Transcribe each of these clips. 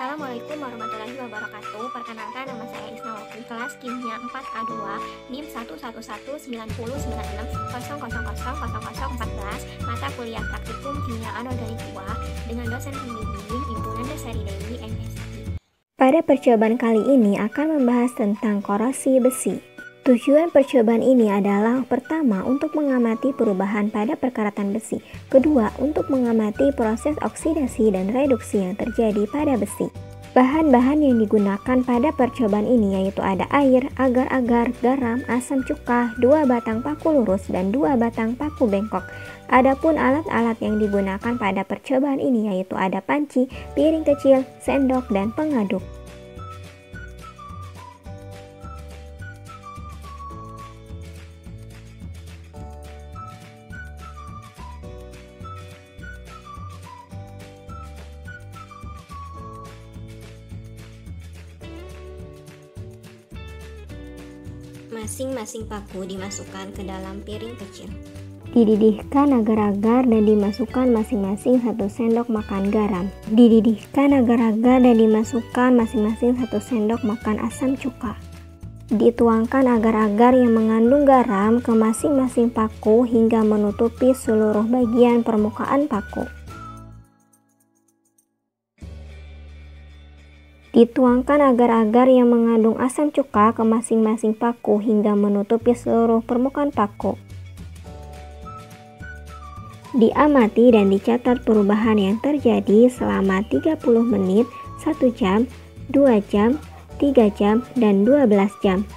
Assalamualaikum warahmatullahi wabarakatuh. Perkenalkan, nama saya Isnawati, kelas kimia 4A2, NIM 1119800000014, mata kuliah praktikum kimia anorganik 2, dengan dosen pembimbing Ibu Nanda Sari Dewi, MSc. Pada percobaan kali ini akan membahas tentang korosi besi. Tujuan percobaan ini adalah pertama, untuk mengamati perubahan pada perkaratan besi. Kedua, untuk mengamati proses oksidasi dan reduksi yang terjadi pada besi. Bahan-bahan yang digunakan pada percobaan ini yaitu ada air, agar-agar, garam, asam cuka, 2 batang paku lurus, dan 2 batang paku bengkok. Adapun alat-alat yang digunakan pada percobaan ini yaitu ada panci, piring kecil, sendok, dan pengaduk. Masing-masing paku dimasukkan ke dalam piring kecil. Dididihkan agar-agar dan dimasukkan masing-masing 1 sendok makan garam. Dididihkan agar-agar dan dimasukkan masing-masing 1 sendok makan asam cuka. Dituangkan agar-agar yang mengandung garam ke masing-masing paku hingga menutupi seluruh bagian permukaan paku. Dituangkan agar-agar yang mengandung asam cuka ke masing-masing paku hingga menutupi seluruh permukaan paku. Diamati dan dicatat perubahan yang terjadi selama 30 menit, 1 jam, 2 jam, 3 jam, dan 12 jam.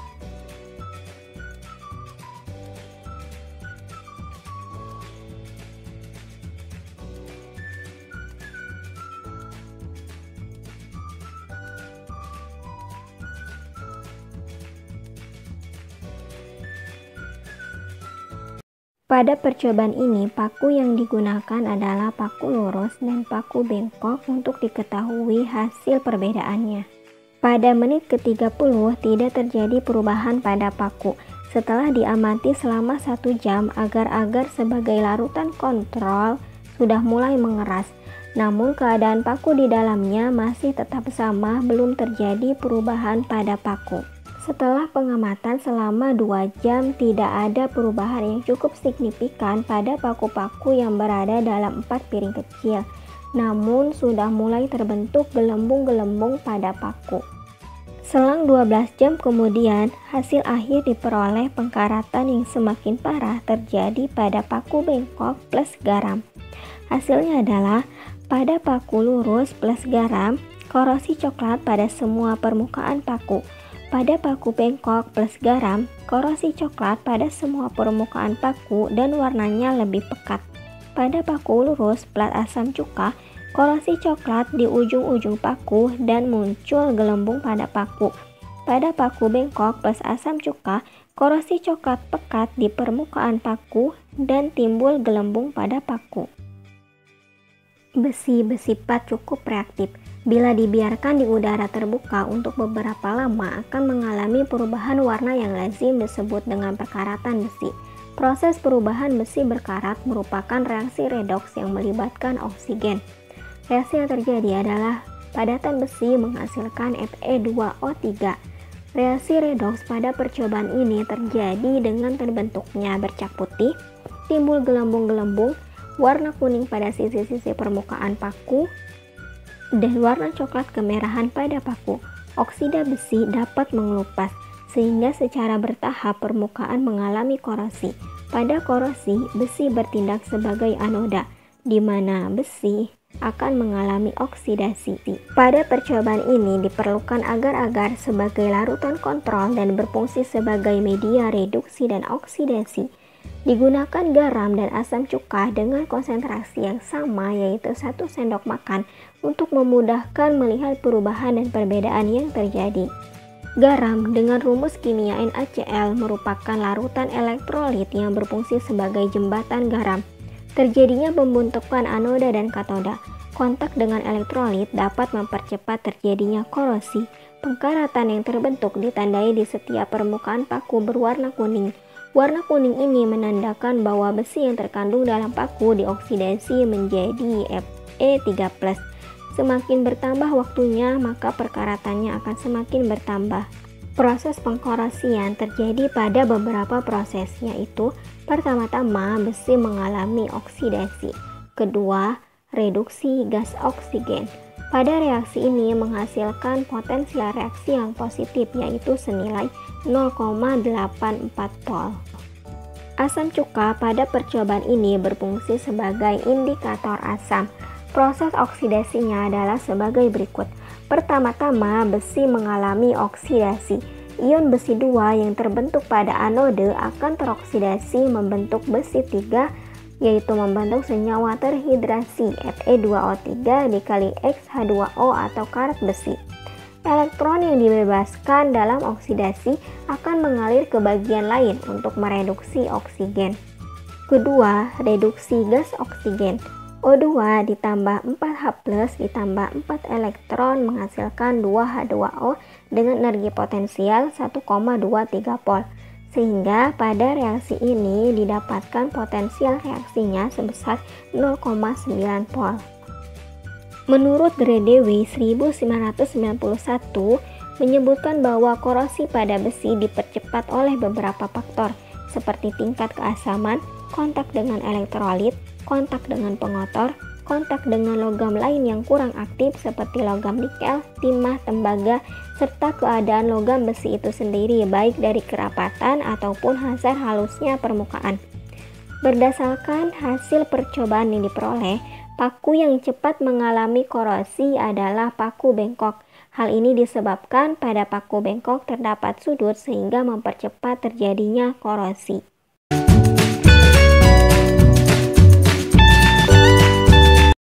Pada percobaan ini, paku yang digunakan adalah paku lurus dan paku bengkok untuk diketahui hasil perbedaannya. Pada menit ke-30 tidak terjadi perubahan pada paku. Setelah diamati selama 1 jam, agar-agar sebagai larutan kontrol sudah mulai mengeras. Namun keadaan paku di dalamnya masih tetap sama, belum terjadi perubahan pada paku. Setelah pengamatan selama 2 jam, tidak ada perubahan yang cukup signifikan pada paku-paku yang berada dalam 4 piring kecil. Namun sudah mulai terbentuk gelembung-gelembung pada paku. Selang 12 jam kemudian, hasil akhir diperoleh pengkaratan yang semakin parah terjadi pada paku bengkok plus garam. Hasilnya adalah pada paku lurus plus garam, korosi coklat pada semua permukaan paku. Pada paku bengkok plus garam, korosi coklat pada semua permukaan paku dan warnanya lebih pekat. Pada paku lurus plus asam cuka, korosi coklat di ujung-ujung paku dan muncul gelembung pada paku. Pada paku bengkok plus asam cuka, korosi coklat pekat di permukaan paku dan timbul gelembung pada paku. Besi bersifat cukup reaktif. Bila dibiarkan di udara terbuka untuk beberapa lama akan mengalami perubahan warna yang lazim disebut dengan perkaratan besi. Proses perubahan besi berkarat merupakan reaksi redoks yang melibatkan oksigen. Reaksi yang terjadi adalah padatan besi menghasilkan Fe2O3. Reaksi redoks pada percobaan ini terjadi dengan terbentuknya bercak putih, timbul gelembung-gelembung, warna kuning pada sisi-sisi permukaan paku, dan warna coklat kemerahan pada paku. Oksida besi dapat mengelupas, sehingga secara bertahap permukaan mengalami korosi. Pada korosi, besi bertindak sebagai anoda, di mana besi akan mengalami oksidasi. Pada percobaan ini diperlukan agar-agar sebagai larutan kontrol dan berfungsi sebagai media reduksi dan oksidasi. Digunakan garam dan asam cuka dengan konsentrasi yang sama yaitu 1 sendok makan untuk memudahkan melihat perubahan dan perbedaan yang terjadi. Garam dengan rumus kimia NaCl merupakan larutan elektrolit yang berfungsi sebagai jembatan garam. Terjadinya pembentukan anoda dan katoda. Kontak dengan elektrolit dapat mempercepat terjadinya korosi. Pengkaratan yang terbentuk ditandai di setiap permukaan paku berwarna kuning. Warna kuning ini menandakan bahwa besi yang terkandung dalam paku dioksidasi menjadi Fe3+. Semakin bertambah waktunya, maka perkaratannya akan semakin bertambah. Proses pengkorosian terjadi pada beberapa proses, yaitu pertama-tama besi mengalami oksidasi, kedua reduksi gas oksigen. Pada reaksi ini menghasilkan potensial reaksi yang positif, yaitu senilai 0,84 Pol. Asam cuka pada percobaan ini berfungsi sebagai indikator asam. Proses oksidasinya adalah sebagai berikut. Pertama-tama besi mengalami oksidasi. Ion besi 2 yang terbentuk pada anode akan teroksidasi membentuk besi 3, yaitu membentuk senyawa terhidrasi Fe2O3 dikali X-H2O atau karet besi. Elektron yang dibebaskan dalam oksidasi akan mengalir ke bagian lain untuk mereduksi oksigen. Kedua, reduksi gas oksigen. O2 ditambah 4H+ ditambah 4 elektron menghasilkan 2H2O dengan energi potensial 1,23 Pol. Sehingga pada reaksi ini didapatkan potensial reaksinya sebesar 0,9 Pol. Menurut Gredewy 1991 menyebutkan bahwa korosi pada besi dipercepat oleh beberapa faktor seperti tingkat keasaman, kontak dengan elektrolit, kontak dengan pengotor, kontak dengan logam lain yang kurang aktif seperti logam nikel, timah, tembaga, serta keadaan logam besi itu sendiri baik dari kerapatan ataupun hasar halusnya permukaan. Berdasarkan hasil percobaan yang diperoleh, paku yang cepat mengalami korosi adalah paku bengkok. Hal ini disebabkan pada paku bengkok terdapat sudut sehingga mempercepat terjadinya korosi.